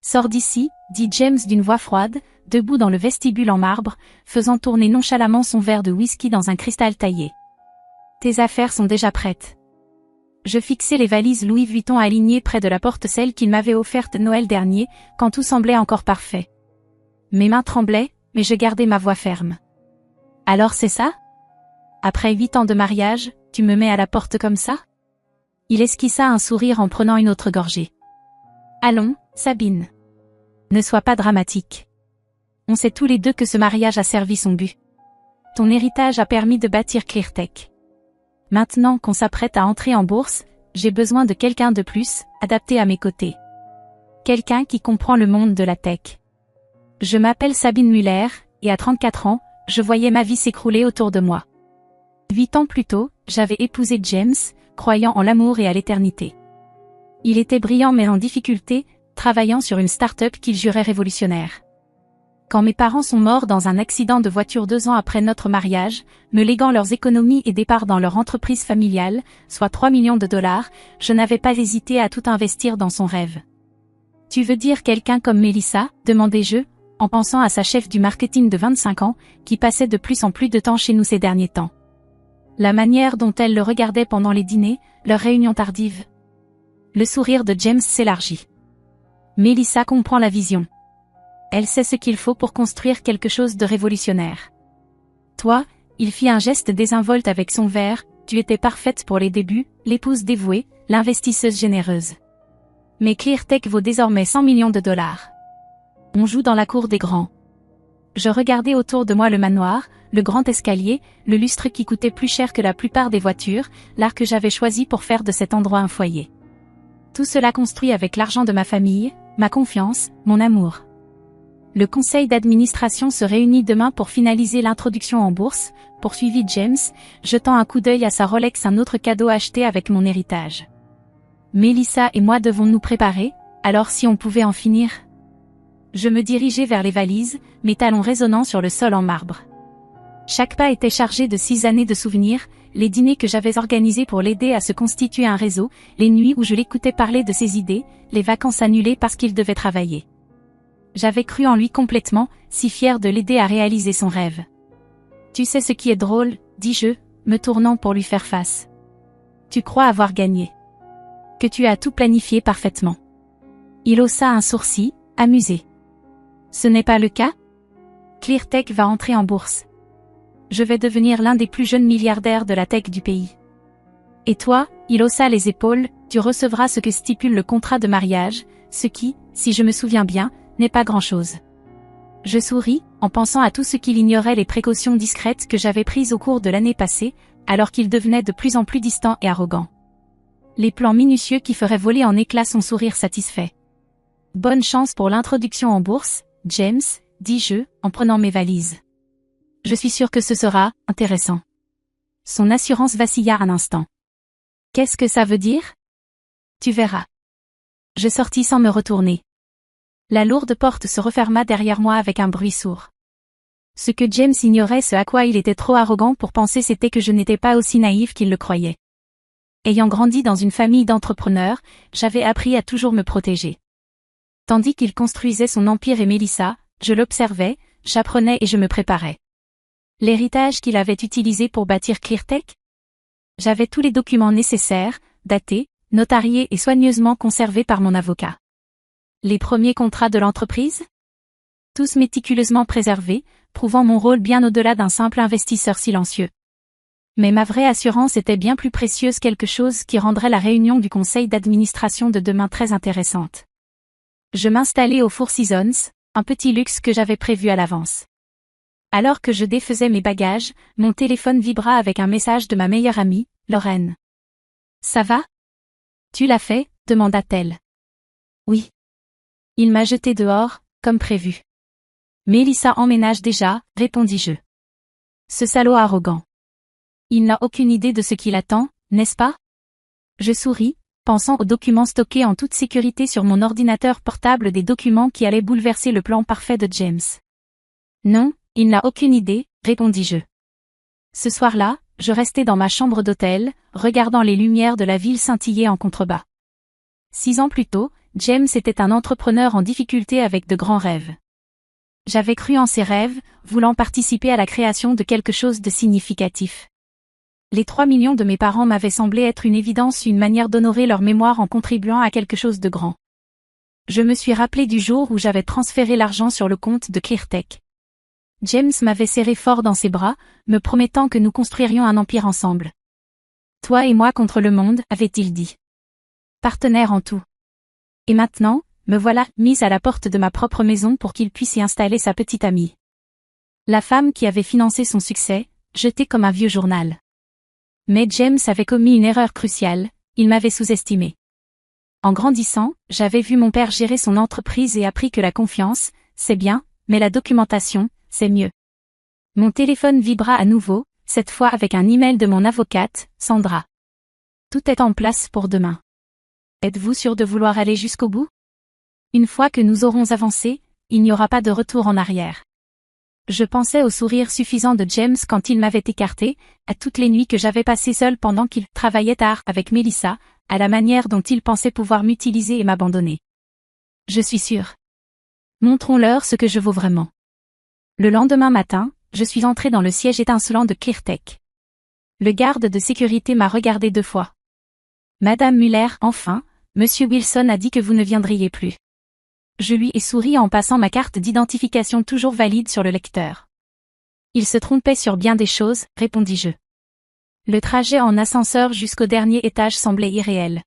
Sors d'ici, dit James d'une voix froide, debout dans le vestibule en marbre, faisant tourner nonchalamment son verre de whisky dans un cristal taillé. Tes affaires sont déjà prêtes. Je fixais les valises Louis Vuitton alignées près de la porte, celle qu'il m'avait offerte Noël dernier, quand tout semblait encore parfait. Mes mains tremblaient, mais je gardais ma voix ferme. Alors c'est ça? Après 8 ans de mariage, tu me mets à la porte comme ça? Il esquissa un sourire en prenant une autre gorgée. Allons, Sabine. Ne sois pas dramatique. On sait tous les deux que ce mariage a servi son but. Ton héritage a permis de bâtir Cleartech. Maintenant qu'on s'apprête à entrer en bourse, j'ai besoin de quelqu'un de plus, adapté à mes côtés. Quelqu'un qui comprend le monde de la tech. Je m'appelle Sabine Muller, et à 34 ans, je voyais ma vie s'écrouler autour de moi. 8 ans plus tôt, j'avais épousé James, croyant en l'amour et à l'éternité. Il était brillant mais en difficulté, travaillant sur une start-up qu'il jurait révolutionnaire. Quand mes parents sont morts dans un accident de voiture 2 ans après notre mariage, me léguant leurs économies et départ dans leur entreprise familiale, soit 3 millions de dollars, je n'avais pas hésité à tout investir dans son rêve. Tu veux dire quelqu'un comme Mélissa, demandai-je, en pensant à sa chef du marketing de 25 ans, qui passait de plus en plus de temps chez nous ces derniers temps. La manière dont elle le regardait pendant les dîners, leurs réunions tardives. Le sourire de James s'élargit. Mélissa comprend la vision. Elle sait ce qu'il faut pour construire quelque chose de révolutionnaire. Toi, il fit un geste désinvolte avec son verre, tu étais parfaite pour les débuts, l'épouse dévouée, l'investisseuse généreuse. Mais Cleartech vaut désormais 100 millions de dollars. On joue dans la cour des grands. Je regardais autour de moi le manoir, le grand escalier, le lustre qui coûtait plus cher que la plupart des voitures, l'art que j'avais choisi pour faire de cet endroit un foyer. Tout cela construit avec l'argent de ma famille, ma confiance, mon amour. Le conseil d'administration se réunit demain pour finaliser l'introduction en bourse, poursuivit James, jetant un coup d'œil à sa Rolex, un autre cadeau acheté avec mon héritage. Mélissa et moi devons nous préparer, alors si on pouvait en finir. Je me dirigeai vers les valises, mes talons résonnant sur le sol en marbre. Chaque pas était chargé de 6 années de souvenirs, les dîners que j'avais organisés pour l'aider à se constituer un réseau, les nuits où je l'écoutais parler de ses idées, les vacances annulées parce qu'il devait travailler. J'avais cru en lui complètement, si fier de l'aider à réaliser son rêve. Tu sais ce qui est drôle, dis-je, me tournant pour lui faire face. Tu crois avoir gagné. Que tu as tout planifié parfaitement. Il haussa un sourcil, amusé. Ce n'est pas le cas? Cleartech va entrer en bourse. Je vais devenir l'un des plus jeunes milliardaires de la tech du pays. Et toi, il haussa les épaules, tu recevras ce que stipule le contrat de mariage, ce qui, si je me souviens bien, n'est pas grand-chose. Je souris, en pensant à tout ce qu'il ignorait, les précautions discrètes que j'avais prises au cours de l'année passée, alors qu'il devenait de plus en plus distant et arrogant. Les plans minutieux qui feraient voler en éclats son sourire satisfait. Bonne chance pour l'introduction en bourse, James, dis-je, en prenant mes valises. Je suis sûr que ce sera intéressant. Son assurance vacilla un instant. Qu'est-ce que ça veut dire? Tu verras. Je sortis sans me retourner. La lourde porte se referma derrière moi avec un bruit sourd. Ce que James ignorait, ce à quoi il était trop arrogant pour penser, c'était que je n'étais pas aussi naïf qu'il le croyait. Ayant grandi dans une famille d'entrepreneurs, j'avais appris à toujours me protéger. Tandis qu'il construisait son empire et Mélissa, je l'observais, j'apprenais et je me préparais. L'héritage qu'il avait utilisé pour bâtir Cleartech? J'avais tous les documents nécessaires, datés, notariés et soigneusement conservés par mon avocat. Les premiers contrats de l'entreprise? Tous méticuleusement préservés, prouvant mon rôle bien au-delà d'un simple investisseur silencieux. Mais ma vraie assurance était bien plus précieuse, quelque chose qui rendrait la réunion du conseil d'administration de demain très intéressante. Je m'installai au Four Seasons, un petit luxe que j'avais prévu à l'avance. Alors que je défaisais mes bagages, mon téléphone vibra avec un message de ma meilleure amie, Lorraine. « Ça va? Tu l'as fait ?» demanda-t-elle. « Oui. » Il m'a jeté dehors, comme prévu. « Mélissa emménage déjà, répondis-je. Ce salaud arrogant. Il n'a aucune idée de ce qui l'attend, n'est-ce pas? Je souris, pensant aux documents stockés en toute sécurité sur mon ordinateur portable, des documents qui allaient bouleverser le plan parfait de James. Non, il n'a aucune idée, répondis-je. Ce soir-là, je restais dans ma chambre d'hôtel, regardant les lumières de la ville scintiller en contrebas. 6 ans plus tôt, James était un entrepreneur en difficulté avec de grands rêves. J'avais cru en ses rêves, voulant participer à la création de quelque chose de significatif. Les 3 millions de mes parents m'avaient semblé être une évidence, une manière d'honorer leur mémoire en contribuant à quelque chose de grand. Je me suis rappelé du jour où j'avais transféré l'argent sur le compte de ClearTech. James m'avait serré fort dans ses bras, me promettant que nous construirions un empire ensemble. Toi et moi contre le monde, avait-il dit. Partenaire en tout. Et maintenant, me voilà mise à la porte de ma propre maison pour qu'il puisse y installer sa petite amie. La femme qui avait financé son succès, jetée comme un vieux journal. Mais James avait commis une erreur cruciale, il m'avait sous-estimé. En grandissant, j'avais vu mon père gérer son entreprise et appris que la confiance, c'est bien, mais la documentation, c'est mieux. Mon téléphone vibra à nouveau, cette fois avec un email de mon avocate, Sandra. Tout est en place pour demain. Êtes-vous sûr de vouloir aller jusqu'au bout? Une fois que nous aurons avancé, il n'y aura pas de retour en arrière. Je pensais au sourire suffisant de James quand il m'avait écarté, à toutes les nuits que j'avais passées seule pendant qu'il travaillait tard avec Melissa, à la manière dont il pensait pouvoir m'utiliser et m'abandonner. Je suis sûre. Montrons-leur ce que je vaux vraiment. Le lendemain matin, je suis entrée dans le siège étincelant de ClearTech. Le garde de sécurité m'a regardé 2 fois. Madame Muller, enfin, Monsieur Wilson a dit que vous ne viendriez plus. Je lui ai souri en passant ma carte d'identification toujours valide sur le lecteur. Il se trompait sur bien des choses, répondis-je. Le trajet en ascenseur jusqu'au dernier étage semblait irréel.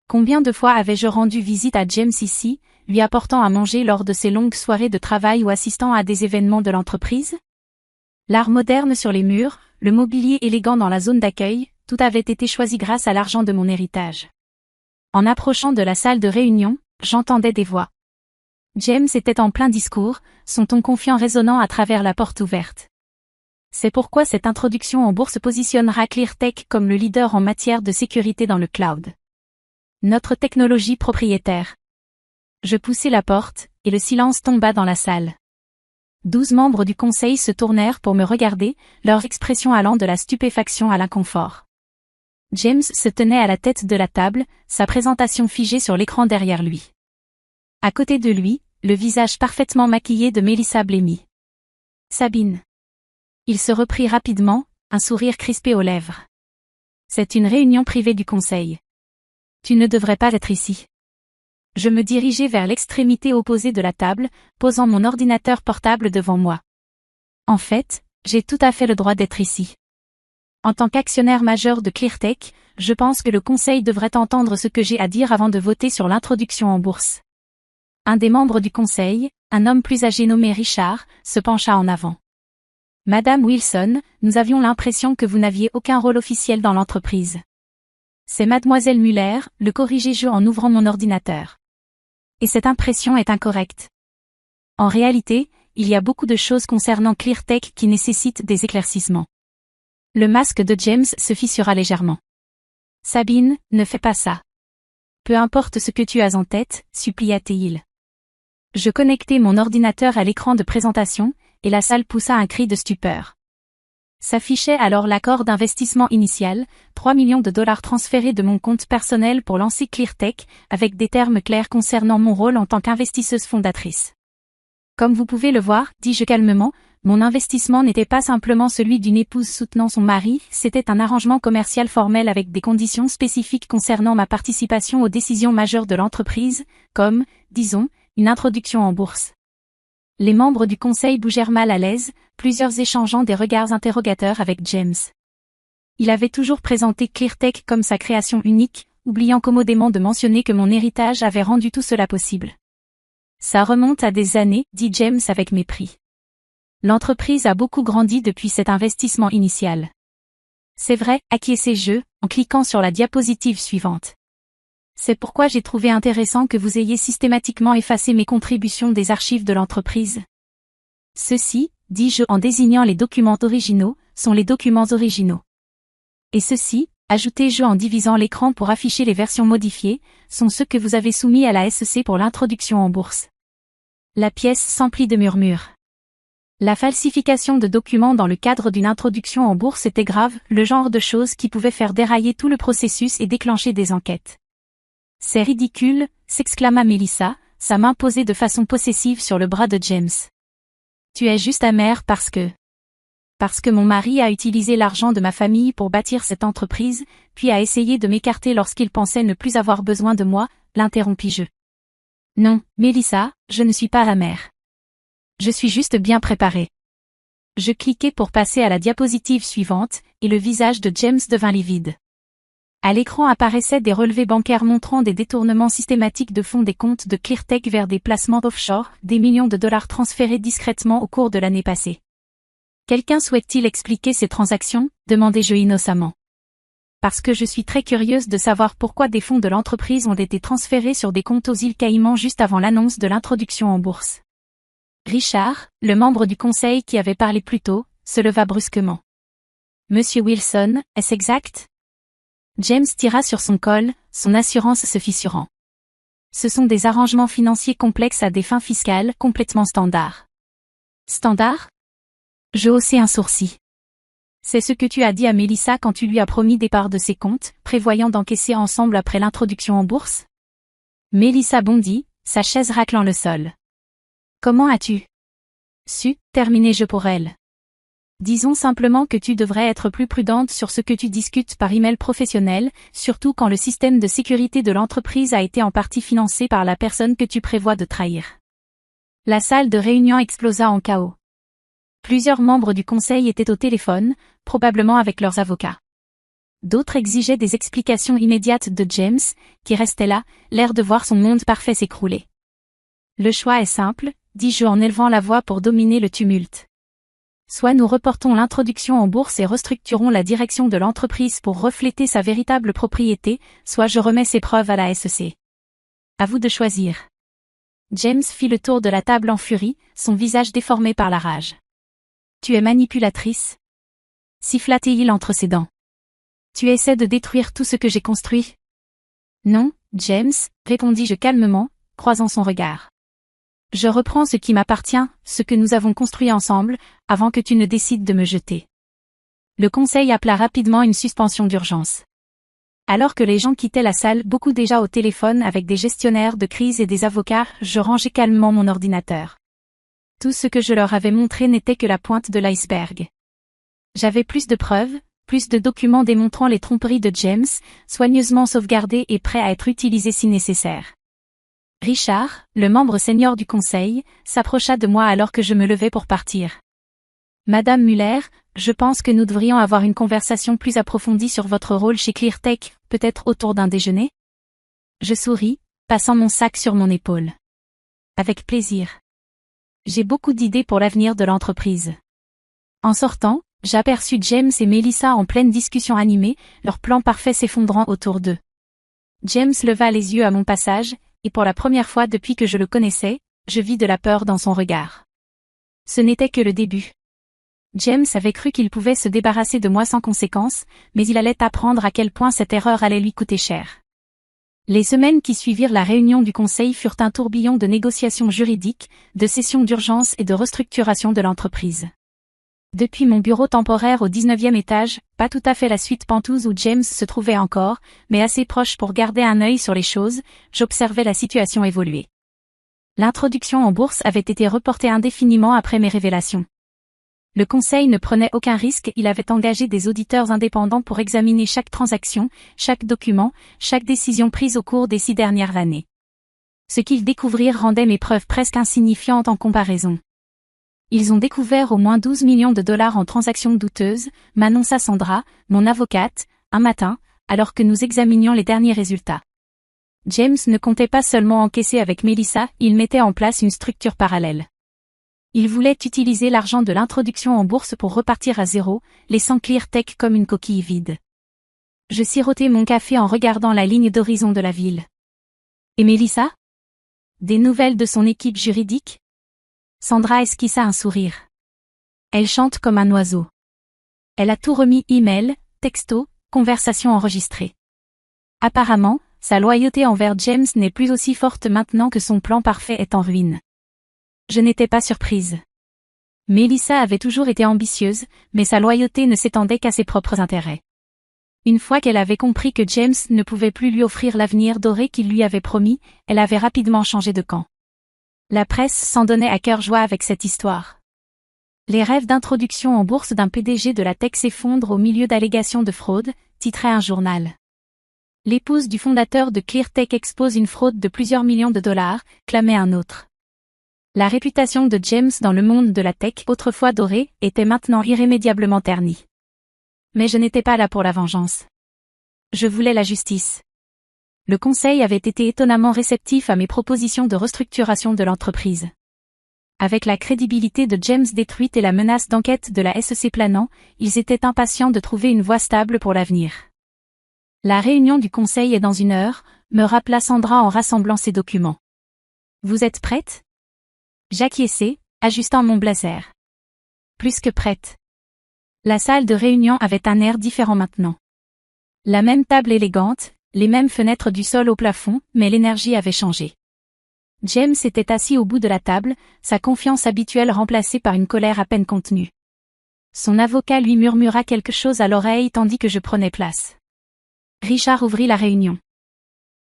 Combien de fois avais-je rendu visite à James ici, lui apportant à manger lors de ses longues soirées de travail ou assistant à des événements de l'entreprise? L'art moderne sur les murs, le mobilier élégant dans la zone d'accueil, tout avait été choisi grâce à l'argent de mon héritage. En approchant de la salle de réunion, j'entendais des voix. James était en plein discours, son ton confiant résonnant à travers la porte ouverte. C'est pourquoi cette introduction en bourse positionnera ClearTech comme le leader en matière de sécurité dans le cloud. Notre technologie propriétaire. Je poussai la porte, et le silence tomba dans la salle. 12 membres du conseil se tournèrent pour me regarder, leur expression allant de la stupéfaction à l'inconfort. James se tenait à la tête de la table, sa présentation figée sur l'écran derrière lui. À côté de lui, le visage parfaitement maquillé de Melissa blêmit. Sabine. Il se reprit rapidement, un sourire crispé aux lèvres. C'est une réunion privée du conseil. Tu ne devrais pas être ici. Je me dirigeai vers l'extrémité opposée de la table, posant mon ordinateur portable devant moi. En fait, j'ai tout à fait le droit d'être ici. En tant qu'actionnaire majeur de ClearTech, je pense que le conseil devrait entendre ce que j'ai à dire avant de voter sur l'introduction en bourse. Un des membres du conseil, un homme plus âgé nommé Richard, se pencha en avant. Madame Wilson, nous avions l'impression que vous n'aviez aucun rôle officiel dans l'entreprise. C'est Mademoiselle Muller, le corrigai-je en ouvrant mon ordinateur. Et cette impression est incorrecte. En réalité, il y a beaucoup de choses concernant ClearTech qui nécessitent des éclaircissements. Le masque de James se fissura légèrement. Sabine, ne fais pas ça. Peu importe ce que tu as en tête, supplia-t-il. Je connectai mon ordinateur à l'écran de présentation, et la salle poussa un cri de stupeur. S'affichait alors l'accord d'investissement initial, 3 millions de dollars transférés de mon compte personnel pour lancer ClearTech, avec des termes clairs concernant mon rôle en tant qu'investisseuse fondatrice. Comme vous pouvez le voir, dis-je calmement, mon investissement n'était pas simplement celui d'une épouse soutenant son mari, c'était un arrangement commercial formel avec des conditions spécifiques concernant ma participation aux décisions majeures de l'entreprise, comme, disons, une introduction en bourse. Les membres du conseil bougèrent mal à l'aise, plusieurs échangeant des regards interrogateurs avec James. Il avait toujours présenté ClearTech comme sa création unique, oubliant commodément de mentionner que mon héritage avait rendu tout cela possible. Ça remonte à des années, dit James avec mépris. L'entreprise a beaucoup grandi depuis cet investissement initial. C'est vrai, acquiesçai-je, en cliquant sur la diapositive suivante. C'est pourquoi j'ai trouvé intéressant que vous ayez systématiquement effacé mes contributions des archives de l'entreprise. Ceux-ci, dis-je en désignant les documents originaux, sont les documents originaux. Et ceux-ci, ajoutai-je en divisant l'écran pour afficher les versions modifiées, sont ceux que vous avez soumis à la SEC pour l'introduction en bourse. La pièce s'emplit de murmures. La falsification de documents dans le cadre d'une introduction en bourse était grave, le genre de choses qui pouvait faire dérailler tout le processus et déclencher des enquêtes. C'est ridicule, s'exclama Melissa, sa main posée de façon possessive sur le bras de James. Tu es juste amère parce que mon mari a utilisé l'argent de ma famille pour bâtir cette entreprise, puis a essayé de m'écarter lorsqu'il pensait ne plus avoir besoin de moi, l'interrompis-je. Non, Melissa, je ne suis pas amère. Je suis juste bien préparée. Je cliquai pour passer à la diapositive suivante, et le visage de James devint livide. À l'écran apparaissaient des relevés bancaires montrant des détournements systématiques de fonds des comptes de ClearTech vers des placements offshore, des millions de dollars transférés discrètement au cours de l'année passée. Quelqu'un souhaite-t-il expliquer ces transactions? Demandai-je innocemment. Parce que je suis très curieuse de savoir pourquoi des fonds de l'entreprise ont été transférés sur des comptes aux îles Caïmans juste avant l'annonce de l'introduction en bourse. Richard, le membre du conseil qui avait parlé plus tôt, se leva brusquement. Monsieur Wilson, est-ce exact? James tira sur son col, son assurance se fissurant. Ce sont des arrangements financiers complexes à des fins fiscales complètement standards. Standard? Je haussai un sourcil. C'est ce que tu as dit à Melissa quand tu lui as promis des parts de ses comptes, prévoyant d'encaisser ensemble après l'introduction en bourse? Melissa bondit, sa chaise raclant le sol. Comment as-tu su, terminai-je pour elle. Disons simplement que tu devrais être plus prudente sur ce que tu discutes par email professionnel, surtout quand le système de sécurité de l'entreprise a été en partie financé par la personne que tu prévois de trahir. La salle de réunion explosa en chaos. Plusieurs membres du conseil étaient au téléphone, probablement avec leurs avocats. D'autres exigeaient des explications immédiates de James, qui restait là, l'air de voir son monde parfait s'écrouler. Le choix est simple, dis-je en élevant la voix pour dominer le tumulte. Soit nous reportons l'introduction en bourse et restructurons la direction de l'entreprise pour refléter sa véritable propriété, soit je remets ses preuves à la SEC. À vous de choisir. James fit le tour de la table en furie, son visage déformé par la rage. Tu es manipulatrice? Siffla-t-il entre ses dents. Tu essaies de détruire tout ce que j'ai construit? Non, James, répondis-je calmement, croisant son regard. Je reprends ce qui m'appartient, ce que nous avons construit ensemble, avant que tu ne décides de me jeter. Le conseil appela rapidement une suspension d'urgence. Alors que les gens quittaient la salle, beaucoup déjà au téléphone avec des gestionnaires de crise et des avocats, je rangeai calmement mon ordinateur. Tout ce que je leur avais montré n'était que la pointe de l'iceberg. J'avais plus de preuves, plus de documents démontrant les tromperies de James, soigneusement sauvegardés et prêts à être utilisés si nécessaire. Richard, le membre senior du conseil, s'approcha de moi alors que je me levais pour partir. Madame Muller, je pense que nous devrions avoir une conversation plus approfondie sur votre rôle chez ClearTech, peut-être autour d'un déjeuner? Je souris, passant mon sac sur mon épaule. Avec plaisir. J'ai beaucoup d'idées pour l'avenir de l'entreprise. En sortant, j'aperçus James et Melissa en pleine discussion animée, leur plan parfait s'effondrant autour d'eux. James leva les yeux à mon passage, et pour la première fois depuis que je le connaissais, je vis de la peur dans son regard. Ce n'était que le début. James avait cru qu'il pouvait se débarrasser de moi sans conséquence, mais il allait apprendre à quel point cette erreur allait lui coûter cher. Les semaines qui suivirent la réunion du conseil furent un tourbillon de négociations juridiques, de sessions d'urgence et de restructuration de l'entreprise. Depuis mon bureau temporaire au 19e étage, pas tout à fait la suite pentouse où James se trouvait encore, mais assez proche pour garder un œil sur les choses, j'observais la situation évoluer. L'introduction en bourse avait été reportée indéfiniment après mes révélations. Le conseil ne prenait aucun risque, il avait engagé des auditeurs indépendants pour examiner chaque transaction, chaque document, chaque décision prise au cours des 6 dernières années. Ce qu'ils découvrirent rendait mes preuves presque insignifiantes en comparaison. Ils ont découvert au moins 12 millions de dollars en transactions douteuses, m'annonça Sandra, mon avocate, un matin, alors que nous examinions les derniers résultats. James ne comptait pas seulement encaisser avec Melissa, il mettait en place une structure parallèle. Il voulait utiliser l'argent de l'introduction en bourse pour repartir à zéro, laissant ClearTech comme une coquille vide. Je sirotais mon café en regardant la ligne d'horizon de la ville. Et Melissa? Des nouvelles de son équipe juridique? Sandra esquissa un sourire. Elle chante comme un oiseau. Elle a tout remis, email, texto, conversation enregistrée. Apparemment, sa loyauté envers James n'est plus aussi forte maintenant que son plan parfait est en ruine. Je n'étais pas surprise. Melissa avait toujours été ambitieuse, mais sa loyauté ne s'étendait qu'à ses propres intérêts. Une fois qu'elle avait compris que James ne pouvait plus lui offrir l'avenir doré qu'il lui avait promis, elle avait rapidement changé de camp. La presse s'en donnait à cœur joie avec cette histoire. Les rêves d'introduction en bourse d'un PDG de la tech s'effondrent au milieu d'allégations de fraude, titrait un journal. L'épouse du fondateur de ClearTech expose une fraude de plusieurs millions de dollars, clamait un autre. La réputation de James dans le monde de la tech, autrefois dorée, était maintenant irrémédiablement ternie. Mais je n'étais pas là pour la vengeance. Je voulais la justice. Le conseil avait été étonnamment réceptif à mes propositions de restructuration de l'entreprise. Avec la crédibilité de James détruite et la menace d'enquête de la SEC planant, ils étaient impatients de trouver une voie stable pour l'avenir. La réunion du conseil est dans 1 heure, me rappela Sandra en rassemblant ses documents. Vous êtes prête? J'acquiesçai, ajustant mon blazer. Plus que prête. La salle de réunion avait un air différent maintenant. La même table élégante, les mêmes fenêtres du sol au plafond, mais l'énergie avait changé. James était assis au bout de la table, sa confiance habituelle remplacée par une colère à peine contenue. Son avocat lui murmura quelque chose à l'oreille tandis que je prenais place. Richard ouvrit la réunion.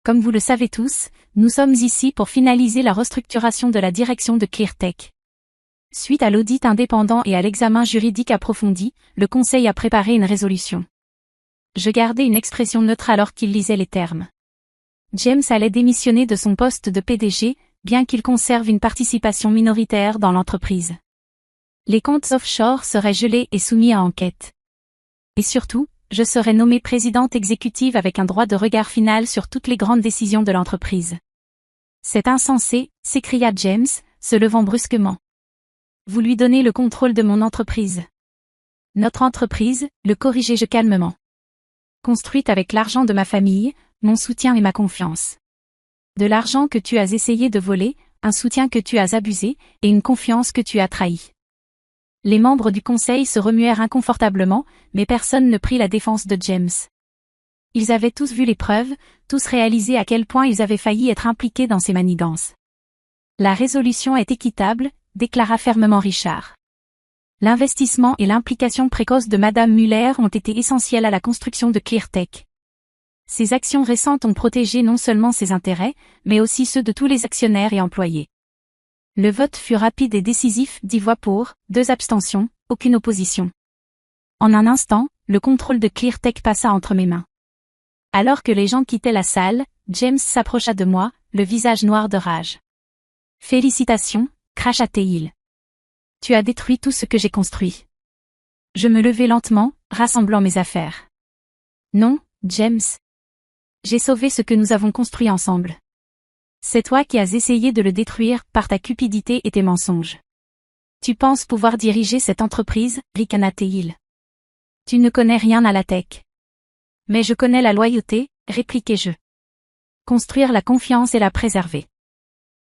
Comme vous le savez tous, nous sommes ici pour finaliser la restructuration de la direction de ClearTech. Suite à l'audit indépendant et à l'examen juridique approfondi, le conseil a préparé une résolution. Je gardai une expression neutre alors qu'il lisait les termes. James allait démissionner de son poste de PDG, bien qu'il conserve une participation minoritaire dans l'entreprise. Les comptes offshore seraient gelés et soumis à enquête. Et surtout, je serais nommée présidente exécutive avec un droit de regard final sur toutes les grandes décisions de l'entreprise. C'est insensé, s'écria James, se levant brusquement. Vous lui donnez le contrôle de mon entreprise. Notre entreprise, le corrigeai-je calmement. Construite avec l'argent de ma famille, mon soutien et ma confiance. De l'argent que tu as essayé de voler, un soutien que tu as abusé, et une confiance que tu as trahi. Les membres du conseil se remuèrent inconfortablement, mais personne ne prit la défense de James. Ils avaient tous vu les preuves, tous réalisé à quel point ils avaient failli être impliqués dans ces manigances. La résolution est équitable, déclara fermement Richard. L'investissement et l'implication précoce de Madame Muller ont été essentiels à la construction de ClearTech. Ces actions récentes ont protégé non seulement ses intérêts, mais aussi ceux de tous les actionnaires et employés. Le vote fut rapide et décisif, 10 voix pour, 2 abstentions, aucune opposition. En un instant, le contrôle de ClearTech passa entre mes mains. Alors que les gens quittaient la salle, James s'approcha de moi, le visage noir de rage. Félicitations, cracha-t-il. Tu as détruit tout ce que j'ai construit. Je me levai lentement, rassemblant mes affaires. Non, James. J'ai sauvé ce que nous avons construit ensemble. C'est toi qui as essayé de le détruire par ta cupidité et tes mensonges. Tu penses pouvoir diriger cette entreprise, ricana-t-il. Tu ne connais rien à la tech. Mais je connais la loyauté, répliquai-je. Construire la confiance et la préserver.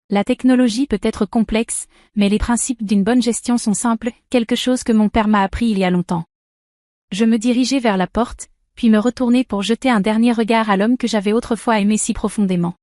La technologie peut être complexe, mais les principes d'une bonne gestion sont simples, quelque chose que mon père m'a appris il y a longtemps. Je me dirigeai vers la porte, puis me retournai pour jeter un dernier regard à l'homme que j'avais autrefois aimé si profondément.